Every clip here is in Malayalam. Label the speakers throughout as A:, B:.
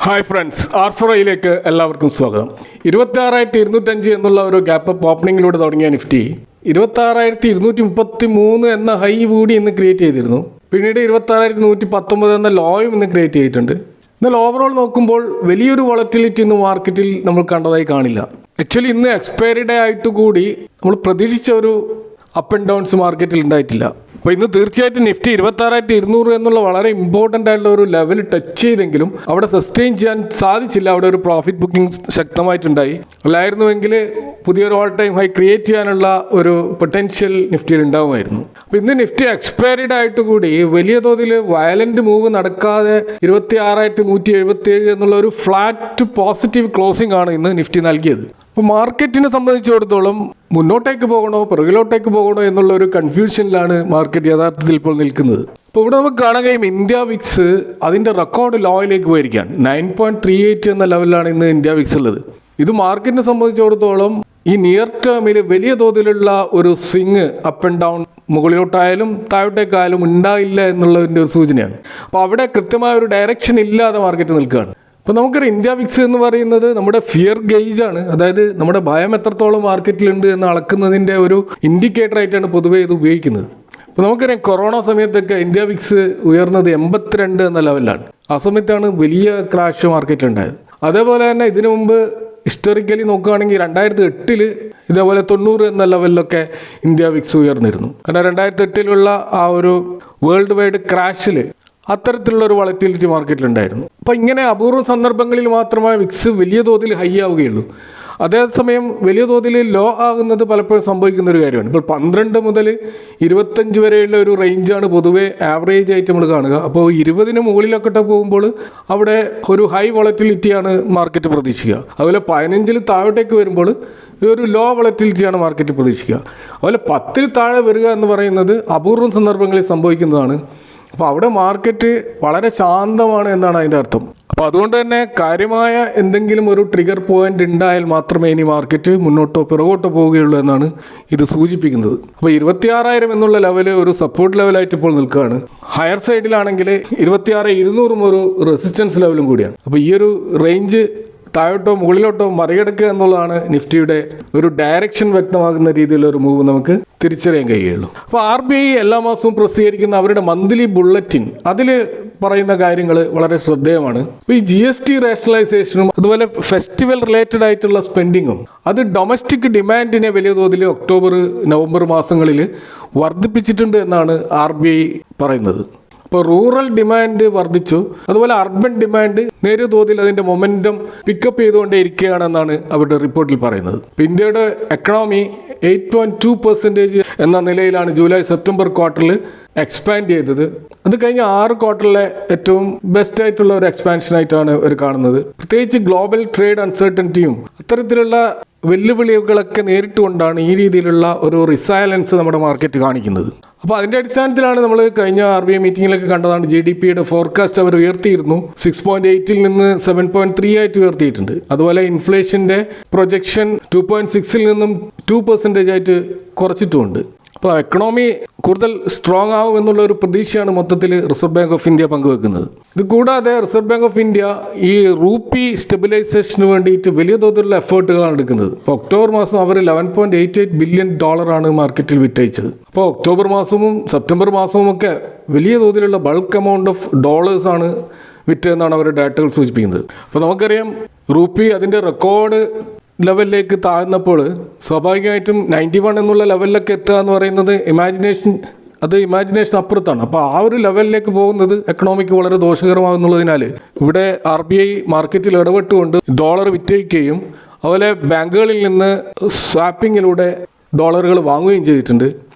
A: ഹായ് ഫ്രണ്ട്സ്, ആർഫറയിലേക്ക് എല്ലാവർക്കും സ്വാഗതം. 26,205 എന്നുള്ള ഒരു ഗ്യാപ്പ് അപ്പ് ഓപ്പണിങ്ങിലൂടെ തുടങ്ങിയ നിഫ്റ്റി 26,233 എന്ന ഹൈ കൂടി ഇന്ന് ക്രിയേറ്റ് ചെയ്തിരുന്നു. പിന്നീട് 26,119 എന്ന ലോയും ഇന്ന് ക്രിയേറ്റ് ചെയ്തിട്ടുണ്ട്. എന്നാൽ ഓവറോൾ നോക്കുമ്പോൾ വലിയൊരു വോളറ്റിലിറ്റി ഇന്ന് മാർക്കറ്റിൽ നമ്മൾ കണ്ടതായി കാണില്ല. ആക്ച്വലി ഇന്ന് എക്സ്പയറി ഡേ ആയിട്ട് കൂടി നമ്മൾ പ്രതീക്ഷിച്ച ഒരു അപ്പ് ആൻഡ് ഡൗൺസ് മാർക്കറ്റിൽ ഉണ്ടായിട്ടില്ല. അപ്പോൾ ഇന്ന് തീർച്ചയായിട്ടും നിഫ്റ്റി 26,200 എന്നുള്ള വളരെ ഇമ്പോർട്ടൻ്റ് ആയിട്ടുള്ള ഒരു ലെവൽ ടച്ച് ചെയ്തെങ്കിലും അവിടെ സസ്റ്റെയിൻ ചെയ്യാൻ സാധിച്ചില്ല. അവിടെ ഒരു പ്രോഫിറ്റ് ബുക്കിംഗ് ശക്തമായിട്ടുണ്ടായി. അല്ലായിരുന്നുവെങ്കിൽ പുതിയൊരു ഓൾ ടൈം ഹൈ ക്രിയേറ്റ് ചെയ്യാനുള്ള ഒരു പൊട്ടൻഷ്യൽ നിഫ്റ്റിയിൽ ഉണ്ടാവുമായിരുന്നു. അപ്പോൾ ഇന്ന് നിഫ്റ്റി എക്സ്പയറിഡ് ആയിട്ട് കൂടി വലിയ തോതിൽ വയലന്റ് മൂവ് നടക്കാതെ 26,177 എന്നുള്ള ഒരു ഫ്ലാറ്റ് പോസിറ്റീവ് ക്ലോസിംഗ് ആണ് ഇന്ന് നിഫ്റ്റി നൽകിയത്. അപ്പോൾ മാർക്കറ്റിനെ സംബന്ധിച്ചിടത്തോളം മുന്നോട്ടേക്ക് പോകണോ പുറകിലോട്ടേക്ക് പോകണോ എന്നുള്ള ഒരു കൺഫ്യൂഷനിലാണ് മാർക്കറ്റ് യഥാർത്ഥത്തിൽ ഇപ്പോൾ നിൽക്കുന്നത്. ഇപ്പോൾ ഇവിടെ നമുക്ക് കാണാൻ കഴിയും ഇന്ത്യ വിക്സ് അതിൻ്റെ റെക്കോർഡ് ലോയിലേക്ക് പോയിരിക്കുകയാണ്. 9.38 എന്ന ലെവലിലാണ് ഇന്ന് ഇന്ത്യ വിക്സ് ഉള്ളത്. ഇത് മാർക്കറ്റിനെ സംബന്ധിച്ചിടത്തോളം ഈ നിയർ ടേമിൽ വലിയ തോതിലുള്ള ഒരു സ്വിങ് അപ്പ് ആൻഡ് ഡൗൺ മുകളിലോട്ടായാലും താഴോട്ടേക്കായാലും ഉണ്ടായില്ല എന്നുള്ളതിൻ്റെ ഒരു സൂചനയാണ്. അപ്പോൾ അവിടെ കൃത്യമായ ഒരു ഡയറക്ഷൻ ഇല്ലാതെ മാർക്കറ്റ് നിൽക്കുകയാണ്. അപ്പോൾ നമുക്കൊരു ഇന്ത്യ വിക്സ് എന്ന് പറയുന്നത് നമ്മുടെ ഫിയർ ഗേജ് ആണ്. അതായത് നമ്മുടെ ഭയം എത്രത്തോളം മാർക്കറ്റിലുണ്ട് എന്ന് അളക്കുന്നതിൻ്റെ ഒരു ഇൻഡിക്കേറ്റർ ആയിട്ടാണ് പൊതുവേ ഇത് ഉപയോഗിക്കുന്നത്. അപ്പോൾ നമുക്കറിയാം കൊറോണ സമയത്തൊക്കെ ഇന്ത്യ വിക്സ് ഉയർന്നത് 82 എന്ന ലെവലിലാണ്. ആ സമയത്താണ് വലിയ ക്രാഷ് മാർക്കറ്റിലുണ്ടായത്. അതേപോലെ തന്നെ ഇതിനു മുമ്പ് ഹിസ്റ്റോറിക്കലി നോക്കുകയാണെങ്കിൽ 2008 ഇതേപോലെ 90 എന്ന ലെവലിലൊക്കെ ഇന്ത്യ വിക്സ് ഉയർന്നിരുന്നു. കാരണം 2008 ആ ഒരു വേൾഡ് വൈഡ് ക്രാഷിൽ അത്തരത്തിലുള്ള ഒരു വളറ്റിലിറ്റി മാർക്കറ്റിലുണ്ടായിരുന്നു. അപ്പോൾ ഇങ്ങനെ അപൂർവ സന്ദർഭങ്ങളിൽ മാത്രമേ വിക്സ് വലിയ തോതിൽ ഹൈ ആവുകയുള്ളൂ. അതേസമയം വലിയ തോതിൽ ലോ ആകുന്നത് പലപ്പോഴും സംഭവിക്കുന്ന ഒരു കാര്യമാണ്. ഇപ്പോൾ 12 മുതൽ 25 വരെയുള്ള ഒരു റേഞ്ചാണ് പൊതുവെ ആവറേജ് ആയിട്ട് നമ്മൾ കാണുക. അപ്പോൾ 20 മുകളിലൊക്കെ പോകുമ്പോൾ അവിടെ ഒരു ഹൈ വോളറ്റിലിറ്റിയാണ് മാർക്കറ്റ് പ്രതീക്ഷിക്കുക. അതുപോലെ 15 താഴോട്ടേക്ക് വരുമ്പോൾ ഒരു ലോ വോളറ്റിലിറ്റിയാണ് മാർക്കറ്റ് പ്രതീക്ഷിക്കുക. അതുപോലെ 10 താഴെ വരിക എന്ന് പറയുന്നത് അപൂർവ സന്ദർഭങ്ങളിൽ സംഭവിക്കുന്നതാണ്. അപ്പോൾ അവിടെ മാർക്കറ്റ് വളരെ ശാന്തമാണ് എന്നാണ് അതിൻ്റെ അർത്ഥം. അപ്പോൾ അതുകൊണ്ട് തന്നെ കാര്യമായ എന്തെങ്കിലും ഒരു ട്രിഗർ പോയിന്റ് ഉണ്ടായാൽ മാത്രമേ ഇനി മാർക്കറ്റ് മുന്നോട്ടോ പിറകോട്ടോ പോവുകയുള്ളൂ എന്നാണ് ഇത് സൂചിപ്പിക്കുന്നത്. അപ്പോൾ 26,000 എന്നുള്ള ലെവൽ ഒരു സപ്പോർട്ട് ലെവലായിട്ട് ഇപ്പോൾ നിൽക്കുകയാണ്. ഹയർ സൈഡിലാണെങ്കിൽ 26,200 ഒരു റെസിസ്റ്റൻസ് ലെവലും കൂടിയാണ്. അപ്പോൾ ഈ ഒരു റേഞ്ച് താഴോട്ടോ മുകളിലോട്ടോ മറികടക്കുക എന്നുള്ളതാണ് നിഫ്റ്റിയുടെ ഒരു ഡയറക്ഷൻ വ്യക്തമാകുന്ന രീതിയിലുള്ള ഒരു മൂവ് നമുക്ക് തിരിച്ചറിയാൻ കഴിയുള്ളൂ. അപ്പോൾ RBI എല്ലാ മാസവും പ്രസിദ്ധീകരിക്കുന്ന അവരുടെ മന്ത്ലി ബുള്ളറ്റിൻ അതിൽ പറയുന്ന കാര്യങ്ങൾ വളരെ ശ്രദ്ധേയമാണ്. അപ്പോൾ ഈ GST റേഷണലൈസേഷനും അതുപോലെ ഫെസ്റ്റിവൽ റിലേറ്റഡ് ആയിട്ടുള്ള സ്പെൻഡിങ്ങും അത് ഡൊമസ്റ്റിക് ഡിമാൻഡിനെ വലിയ തോതിൽ ഒക്ടോബർ നവംബർ മാസങ്ങളിൽ വർദ്ധിപ്പിച്ചിട്ടുണ്ട് എന്നാണ് RBI പറയുന്നത്. ഇപ്പോൾ റൂറൽ ഡിമാൻഡ് വർദ്ധിച്ചു, അതുപോലെ അർബൻ ഡിമാൻഡ് നേരിയ തോതിൽ അതിൻ്റെ മൊമെൻറ്റം പിക്കപ്പ് ചെയ്തുകൊണ്ടേ ഇരിക്കുകയാണെന്നാണ് അവരുടെ റിപ്പോർട്ടിൽ പറയുന്നത്. ഇന്ത്യയുടെ എക്കണോമി 8.2% എന്ന നിലയിലാണ് ജൂലൈ സെപ്റ്റംബർ ക്വാർട്ടറിൽ എക്സ്പാൻഡ് ചെയ്തത്. അത് കഴിഞ്ഞ 6 ക്വാർട്ടറിലെ ഏറ്റവും ബെസ്റ്റ് ആയിട്ടുള്ള ഒരു എക്സ്പാൻഷനായിട്ടാണ് അവർ കാണുന്നത്. പ്രത്യേകിച്ച് ഗ്ലോബൽ ട്രേഡ് അൺസർട്ടനിറ്റിയും അത്തരത്തിലുള്ള വെല്ലുവിളികളൊക്കെ നേരിട്ടുകൊണ്ടാണ് ഈ രീതിയിലുള്ള ഒരു റിസൈലൻസ് നമ്മുടെ മാർക്കറ്റ് കാണിക്കുന്നത്. അപ്പോൾ അതിൻ്റെ അടിസ്ഥാനത്തിലാണ് നമ്മൾ കഴിഞ്ഞ RBI മീറ്റിങ്ങിലൊക്കെ കണ്ടതാണ് GDPയുടെ ഫോർകാസ്റ്റ് അവർ ഉയർത്തിയിരുന്നു. 6.8 നിന്ന് 7.3 ആയിട്ട് ഉയർത്തിയിട്ടുണ്ട്. അതുപോലെ ഇൻഫ്ലേഷൻ്റെ പ്രൊജക്ഷൻ 2.6 നിന്നും 2% ആയിട്ട് കുറച്ചിട്ടുമുണ്ട്. അപ്പോൾ എക്കണോമി കൂടുതൽ സ്ട്രോങ് ആവും എന്നുള്ള ഒരു പ്രതീക്ഷയാണ് മൊത്തത്തിൽ റിസർവ് ബാങ്ക് ഓഫ് ഇന്ത്യ പങ്കുവെക്കുന്നത്. ഇത് കൂടാതെ റിസർവ് ബാങ്ക് ഓഫ് ഇന്ത്യ ഈ റൂപ്പി സ്റ്റെബിലൈസേഷന് വേണ്ടിയിട്ട് വലിയ തോതിലുള്ള എഫേർട്ടുകളാണ് എടുക്കുന്നത്. അപ്പോൾ ഒക്ടോബർ മാസം അവർ $11.88 ബില്യൺ മാർക്കറ്റിൽ വിറ്റയച്ചത്. അപ്പോൾ ഒക്ടോബർ മാസവും സെപ്റ്റംബർ മാസവും ഒക്കെ വലിയ തോതിലുള്ള ബൾക്ക് എമൗണ്ട് ഓഫ് ഡോളേഴ്സാണ് വിറ്റതെന്നാണ് അവരുടെ ഡാറ്റകൾ സൂചിപ്പിക്കുന്നത്. അപ്പോൾ നമുക്കറിയാം റൂപ്പി അതിൻ്റെ റെക്കോർഡ് ലെവലിലേക്ക് താഴ്ന്നപ്പോൾ സ്വാഭാവികമായിട്ടും 91 എന്നുള്ള ലെവലിലൊക്കെ എത്തുക എന്ന് പറയുന്നത് ഇമാജിനേഷൻ അപ്പുറത്താണ്. അപ്പോൾ ആ ഒരു ലെവലിലേക്ക് പോകുന്നത് എക്കണോമിക്ക് വളരെ ദോഷകരമാകുന്നുള്ളതിനാൽ ഇവിടെ RBI മാർക്കറ്റിൽ ഇടപെട്ടുകൊണ്ട് ഡോളർ വിറ്റഴിക്കുകയും അതുപോലെ ബാങ്കുകളിൽ നിന്ന് സ്വാപ്പിങ്ങിലൂടെ ഡോളറുകൾ വാങ്ങുകയും ചെയ്തിട്ടുണ്ട്.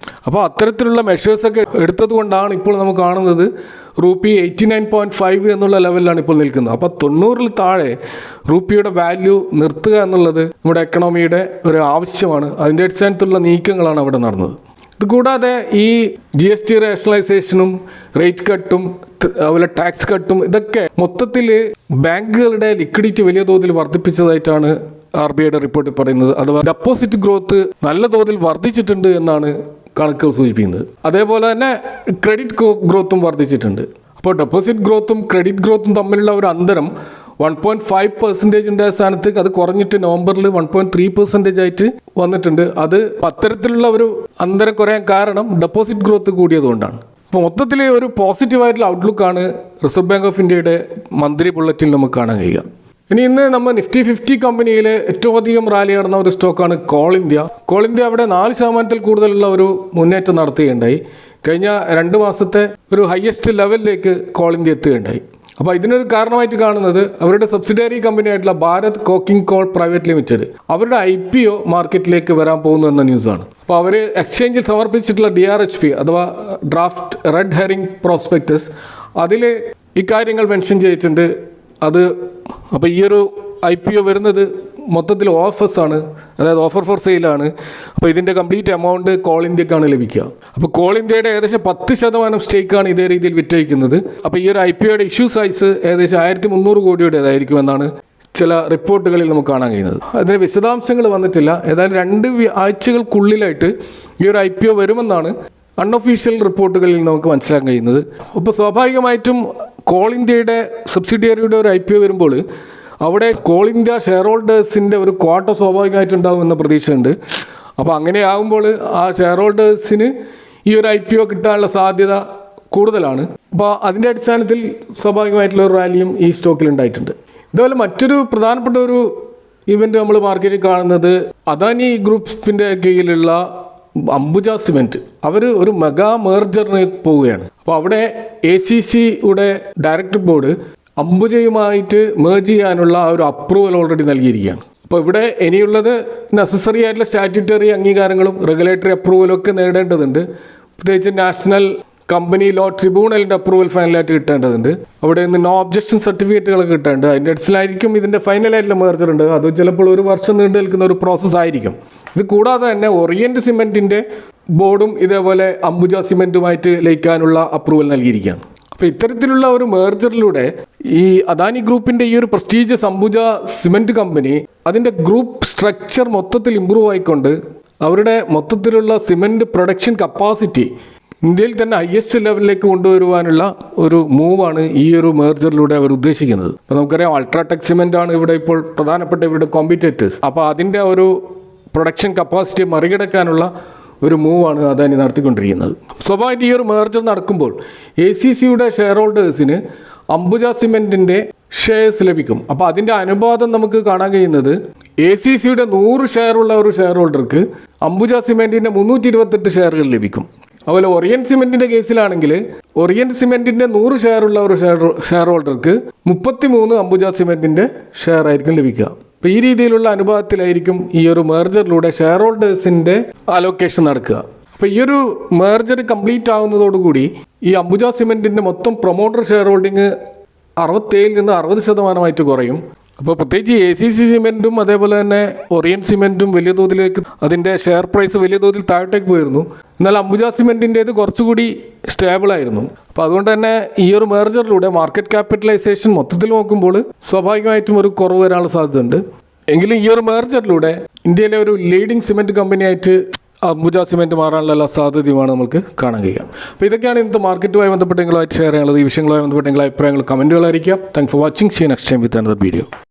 A: അപ്പോൾ അത്തരത്തിലുള്ള മെഷേഴ്സൊക്കെ എടുത്തത് കൊണ്ടാണ് ഇപ്പോൾ നമുക്ക് കാണുന്നത് റൂപ്പി 89.5 എന്നുള്ള ലെവലിലാണ് ഇപ്പോൾ നിൽക്കുന്നത്. അപ്പോൾ 90 താഴെ റൂപ്പിയുടെ വാല്യൂ നിർത്തുക എന്നുള്ളത് നമ്മുടെ എക്കണോമിയുടെ ഒരു ആവശ്യമാണ്. അതിൻ്റെ അടിസ്ഥാനത്തിലുള്ള നീക്കങ്ങളാണ് അവിടെ നടന്നത്. ഇതുകൂടാതെ ഈ GST റേഷണലൈസേഷനും റേറ്റ് കട്ടും അതുപോലെ ടാക്സ് കട്ടും ഇതൊക്കെ മൊത്തത്തിൽ ബാങ്കുകളുടെ ലിക്വിഡിറ്റി വലിയ തോതിൽ വർദ്ധിപ്പിച്ചതായിട്ടാണ് RBIയുടെ റിപ്പോർട്ടിൽ പറയുന്നത്. അഥവാ ഡെപ്പോസിറ്റ് ഗ്രോത്ത് നല്ല തോതിൽ വർദ്ധിച്ചിട്ടുണ്ട് എന്നാണ് കണക്കുകൾ സൂചിപ്പിക്കുന്നത്. അതേപോലെ തന്നെ ക്രെഡിറ്റ് ഗ്രോത്തും വർദ്ധിച്ചിട്ടുണ്ട്. അപ്പോൾ ഡെപ്പോസിറ്റ് ഗ്രോത്തും ക്രെഡിറ്റ് ഗ്രോത്തും തമ്മിലുള്ള ഒരു അന്തരം 1.5% ഉണ്ടായ സ്ഥാനത്ത് അത് കുറഞ്ഞിട്ട് നവംബറിൽ 1.3% ആയിട്ട് വന്നിട്ടുണ്ട്. അത് അത്തരത്തിലുള്ള ഒരു അന്തരം കുറയാൻ കാരണം ഡെപ്പോസിറ്റ് ഗ്രോത്ത് കൂടിയതുകൊണ്ടാണ്. അപ്പോൾ മൊത്തത്തിൽ ഒരു പോസിറ്റീവായിട്ടുള്ള ഔട്ട്ലുക്കാണ് റിസർവ് ബാങ്ക് ഓഫ് ഇന്ത്യയുടെ മന്ത്രി ബുള്ളറ്റിൽ നമുക്ക് കാണാൻ കഴിയുക. ഇനി ഇന്ന് നമ്മൾ നിഫ്റ്റി 50 കമ്പനിയിൽ ഏറ്റവും അധികം റാലി നടന്ന ഒരു സ്റ്റോക്കാണ് കോൾ ഇന്ത്യ. കോൾ ഇന്ത്യ അവിടെ 4% കൂടുതലുള്ള ഒരു മുന്നേറ്റം നടത്തുകയുണ്ടായി. കഴിഞ്ഞ 2 മാസത്തെ ഒരു ഹയസ്റ്റ് ലെവലിലേക്ക് കോൾ ഇന്ത്യ എത്തുകയുണ്ടായി. അപ്പോൾ ഇതിനൊരു കാരണമായിട്ട് കാണുന്നത് അവരുടെ സബ്സിഡിയറി കമ്പനിയായിട്ടുള്ള Bharat coking coal private limited അവരുടെ IPO മാർക്കറ്റിലേക്ക് വരാൻ പോകുന്നു എന്ന ന്യൂസാണ്. അപ്പോൾ അവർ എക്സ്ചേഞ്ചിൽ സമർപ്പിച്ചിട്ടുള്ള DRHP അഥവാ ഡ്രാഫ്റ്റ് റെഡ് ഹെറിംഗ് പ്രോസ്പെക്ടസ് അതിൽ ഇക്കാര്യങ്ങൾ മെൻഷൻ ചെയ്തിട്ടുണ്ട്. അപ്പോൾ ഈ ഒരു IPO വരുന്നത് മൊത്തത്തിൽ ഓഫേഴ്സ് ആണ്, അതായത് ഓഫർ ഫോർ സെയിലാണ്. അപ്പോൾ ഇതിൻ്റെ കംപ്ലീറ്റ് എമൗണ്ട് കോൾ ഇന്ത്യക്കാണ് ലഭിക്കുക. അപ്പോൾ കോൾ ഇന്ത്യയുടെ ഏകദേശം 10% സ്റ്റേക്കാണ് ഇതേ രീതിയിൽ വിറ്റഴിക്കുന്നത്. അപ്പോൾ ഈ ഒരു IPOയുടെ ഇഷ്യൂ സൈസ് ഏകദേശം 1300 കോടിയുടേതായിരിക്കും എന്നാണ് ചില റിപ്പോർട്ടുകളിൽ നമുക്ക് കാണാൻ കഴിയുന്നത്. അതിന് വിശദാംശങ്ങൾ വന്നിട്ടില്ല. ഏതായാലും 2 ആഴ്ചകൾക്കുള്ളിലായിട്ട് ഈ ഒരു IPO വരുമെന്നാണ് അൺഒഫീഷ്യൽ റിപ്പോർട്ടുകളിൽ നമുക്ക് മനസ്സിലാക്കാൻ കഴിയുന്നത്. അപ്പോൾ സ്വാഭാവികമായിട്ടും കോൾ ഇന്ത്യയുടെ സബ്സിഡിയറിയുടെ ഒരു IPO വരുമ്പോൾ അവിടെ കോൾ ഇന്ത്യ ഷെയർ ഹോൾഡേഴ്സിൻ്റെ ഒരു ക്വാട്ട സ്വാഭാവികമായിട്ടുണ്ടാകും എന്ന പ്രതീക്ഷയുണ്ട്. അപ്പോൾ അങ്ങനെയാകുമ്പോൾ ആ ഷെയർ ഹോൾഡേഴ്സിന് ഈ ഒരു IPO കിട്ടാനുള്ള സാധ്യത കൂടുതലാണ്. അപ്പോൾ അതിൻ്റെ അടിസ്ഥാനത്തിൽ സ്വാഭാവികമായിട്ടുള്ള ഒരു റാലിയും ഈ സ്റ്റോക്കിൽ ഉണ്ടായിട്ടുണ്ട്. ഇതുപോലെ മറ്റൊരു പ്രധാനപ്പെട്ട ഒരു ഇവൻ്റ് നമ്മൾ മാർക്കറ്റിൽ കാണുന്നത് അദാനി ഗ്രൂപ്പിൻ്റെ കീഴിലുള്ള അംബുജ സിമെൻറ്റ് അവർ ഒരു മെഗാ മേർജറിന് പോവുകയാണ്. അപ്പോൾ അവിടെ ACCയുടെ ഡയറക്ടർ ബോർഡ് അംബുജയുമായിട്ട് മേർജ് ചെയ്യാനുള്ള ഒരു അപ്രൂവൽ ഓൾറെഡി നൽകിയിരിക്കുകയാണ്. അപ്പോൾ ഇവിടെ ഇനിയുള്ളത് നെസസറി ആയിട്ടുള്ള സ്റ്റാറ്റ്യൂട്ടറി അംഗീകാരങ്ങളും റെഗുലേറ്ററി അപ്രൂവലും ഒക്കെ നേടേണ്ടതുണ്ട്. പ്രത്യേകിച്ച് നാഷണൽ കമ്പനി ലോ ട്രിബ്യൂണലിൻ്റെ അപ്രൂവൽ ഫൈനലായിട്ട് കിട്ടേണ്ടതുണ്ട്. അവിടെ നിന്ന് നോ ഒബ്ജക്ഷൻ സർട്ടിഫിക്കറ്റുകളൊക്കെ കിട്ടേണ്ടത്. അതിൻ്റെ അടിസ്ഥാനമായിരിക്കും ഇതിൻ്റെ ഫൈനലായിട്ടുള്ള മേർജർ ഉണ്ട്. അത് ചിലപ്പോൾ 1 വർഷം നീണ്ടു നിൽക്കുന്ന ഒരു പ്രോസസ്സ് ആയിരിക്കും. ഇത് കൂടാതെ തന്നെ ഓറിയൻറ്റ് സിമെൻറ്റിൻ്റെ ബോർഡും ഇതേപോലെ അംബുജ സിമെൻറ്റുമായിട്ട് ലയിക്കാനുള്ള അപ്രൂവൽ നൽകിയിരിക്കുകയാണ്. അപ്പോൾ ഇത്തരത്തിലുള്ള ഒരു മേർജറിലൂടെ ഈ അദാനി ഗ്രൂപ്പിൻ്റെ ഈ ഒരു പ്രസ്റ്റീജിയസ് അംബുജ സിമെൻറ്റ് കമ്പനി അതിൻ്റെ ഗ്രൂപ്പ് സ്ട്രക്ചർ മൊത്തത്തിൽ ഇമ്പ്രൂവ് ആയിക്കൊണ്ട് അവരുടെ മൊത്തത്തിലുള്ള സിമെൻറ്റ് പ്രൊഡക്ഷൻ കപ്പാസിറ്റി ഇന്ത്യയിൽ തന്നെ ഹയസ്റ്റ് ലെവലിലേക്ക് കൊണ്ടുവരുവാനുള്ള ഒരു മൂവാണ് ഈ ഒരു മേർജറിലൂടെ അവർ ഉദ്ദേശിക്കുന്നത്. അപ്പോൾ നമുക്കറിയാം അൾട്രാടെക് സിമെൻ്റ് ആണ് ഇവിടെ ഇപ്പോൾ പ്രധാനപ്പെട്ട ഇവരുടെ കോമ്പറ്റേറ്റേഴ്സ്. അപ്പോൾ അതിൻ്റെ ഒരു പ്രൊഡക്ഷൻ കപ്പാസിറ്റി മറികടക്കാനുള്ള ഒരു മൂവാണ് അദാനി നടത്തിക്കൊണ്ടിരിക്കുന്നത്. സ്വാഭാവികമായിട്ട് ഈ ഒരു മേർജർ നടക്കുമ്പോൾ ACCയുടെ ഷെയർ ഹോൾഡേഴ്സിന് അംബുജ സിമെൻറ്റിൻ്റെ ഷെയർസ് ലഭിക്കും. അപ്പോൾ അതിൻ്റെ അനുപാതം നമുക്ക് കാണാൻ കഴിയുന്നത് ACCയുടെ 100 ഷെയറുള്ള ഒരു ഷെയർ ഹോൾഡർക്ക് അംബുജ സിമെൻറ്റിൻ്റെ 328 ഷെയറുകൾ ലഭിക്കും. അതുപോലെ ഓറിയൻറ്റ് സിമെൻറ്റിൻ്റെ കേസിലാണെങ്കിൽ ഓറിയൻറ്റ് സിമെൻറ്റിൻ്റെ 100 ഷെയറുള്ള ഒരു ഷെയർ ഹോൾഡർക്ക് 33 അംബുജ സിമെൻറ്റിൻ്റെ ഷെയർ ആയിരിക്കും ലഭിക്കുക. അപ്പോൾ ഈ രീതിയിലുള്ള അനുപാതത്തിലായിരിക്കും ഈ ഒരു മേർജറിലൂടെ ഷെയർ ഹോൾഡേഴ്സിൻ്റെ അലോക്കേഷൻ നടക്കുക. അപ്പോൾ ഈ ഒരു മേർജർ കംപ്ലീറ്റ് ആകുന്നതോടുകൂടി ഈ അംബുജ സിമെൻറ്റിൻ്റെ മൊത്തം പ്രൊമോട്ടർ ഷെയർ ഹോൾഡിങ് 67 നിന്ന് 60% കുറയും. അപ്പോൾ പ്രത്യേകിച്ച് ACC സിമെൻറ്റും അതേപോലെ തന്നെ ഓറിയൻറ്റ് സിമെൻറ്റും വലിയ തോതിലേക്ക് അതിൻ്റെ ഷെയർ പ്രൈസ് വലിയ തോതിൽ താഴോട്ടേക്ക് പോയിരുന്നു. എന്നാൽ അംബുജ സിമെൻറ്റിൻ്റേത് കുറച്ചുകൂടി സ്റ്റേബിളായിരുന്നു. അപ്പോൾ അതുകൊണ്ട് തന്നെ ഈ ഒരു മേർജറിലൂടെ മാർക്കറ്റ് ക്യാപിറ്റലൈസേഷൻ മൊത്തത്തിൽ നോക്കുമ്പോൾ സ്വാഭാവികമായിട്ടും ഒരു കുറവ് വരാനുള്ള സാധ്യതയുണ്ട്. എങ്കിലും ഈ ഒരു മേർജറിലൂടെ ഇന്ത്യയിലെ ഒരു ലീഡിംഗ് സിമെൻറ്റ് കമ്പനിയായിട്ട് അംബുജ സിമെൻറ്റ് മാറാനുള്ള എല്ലാ സാധ്യതയുമാണ് നമുക്ക് കാണാൻ കഴിയുക. അപ്പോൾ ഇതൊക്കെയാണ് ഇന്നത്തെ മാർക്കറ്റുമായി ബന്ധപ്പെട്ട് നിങ്ങളുമായിട്ട് ഷെയർ ചെയ്യാനുള്ളത്. ഈ വിഷയങ്ങളുമായി ബന്ധപ്പെട്ട് നിങ്ങളുടെ അഭിപ്രായങ്ങൾ കമൻറ്റുകൾ അറിയിക്കുക. Thanks for watching. See you next time with another video.